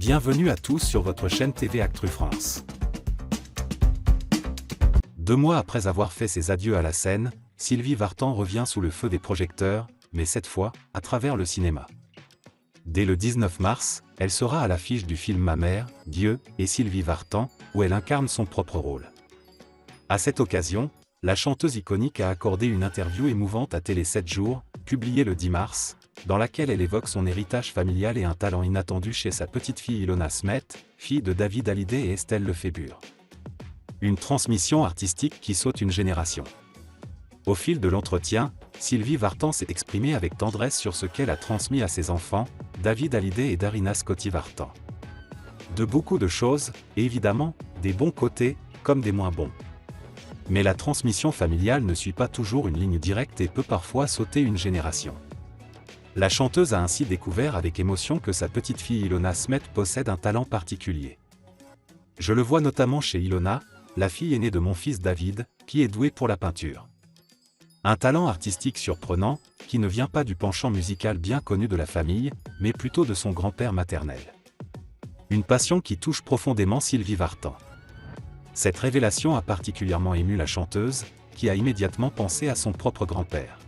Bienvenue à tous sur votre chaîne TV Actu France. 2 mois après avoir fait ses adieux à la scène, Sylvie Vartan revient sous le feu des projecteurs, mais cette fois, à travers le cinéma. Dès le 19 mars, elle sera à l'affiche du film Ma mère, Dieu et Sylvie Vartan, où elle incarne son propre rôle. À cette occasion, la chanteuse iconique a accordé une interview émouvante à Télé 7 jours, publiée le 10 mars, dans laquelle elle évoque son héritage familial et un talent inattendu chez sa petite-fille Ilona Smet, fille de David Hallyday et Estelle Lefébure. Une transmission artistique qui saute une génération. Au fil de l'entretien, Sylvie Vartan s'est exprimée avec tendresse sur ce qu'elle a transmis à ses enfants, David Hallyday et Darina Scotti Vartan. De beaucoup de choses, et évidemment, des bons côtés, comme des moins bons. Mais la transmission familiale ne suit pas toujours une ligne directe et peut parfois sauter une génération. La chanteuse a ainsi découvert avec émotion que sa petite-fille Ilona Smet possède un talent particulier. Je le vois notamment chez Ilona, la fille aînée de mon fils David, qui est douée pour la peinture. Un talent artistique surprenant, qui ne vient pas du penchant musical bien connu de la famille, mais plutôt de son grand-père maternel. Une passion qui touche profondément Sylvie Vartan. Cette révélation a particulièrement ému la chanteuse, qui a immédiatement pensé à son propre grand-père.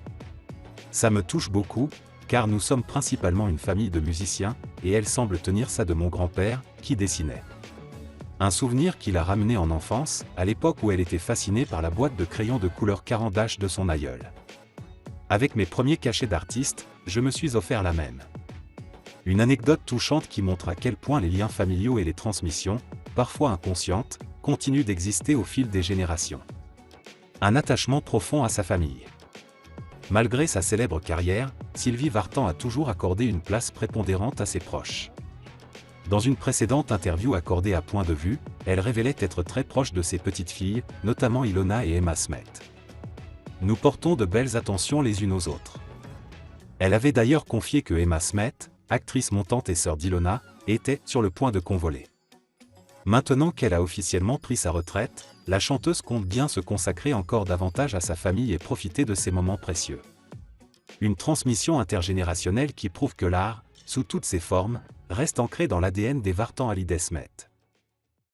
Ça me touche beaucoup, car nous sommes principalement une famille de musiciens, et elle semble tenir ça de mon grand-père, qui dessinait. Un souvenir qui l'a ramené en enfance, à l'époque où elle était fascinée par la boîte de crayons de couleur Caran d'Ache de son aïeul. Avec mes premiers cachets d'artiste, je me suis offert la même. Une anecdote touchante qui montre à quel point les liens familiaux et les transmissions, parfois inconscientes, continuent d'exister au fil des générations. Un attachement profond à sa famille. Malgré sa célèbre carrière, Sylvie Vartan a toujours accordé une place prépondérante à ses proches. Dans une précédente interview accordée à Point de vue, elle révélait être très proche de ses petites filles, notamment Ilona et Emma Smet. Nous portons de belles attentions les unes aux autres. Elle avait d'ailleurs confié que Emma Smet, actrice montante et sœur d'Ilona, était sur le point de convoler. Maintenant qu'elle a officiellement pris sa retraite, la chanteuse compte bien se consacrer encore davantage à sa famille et profiter de ces moments précieux. Une transmission intergénérationnelle qui prouve que l'art, sous toutes ses formes, reste ancré dans l'ADN des Vartan Hallyday Smet.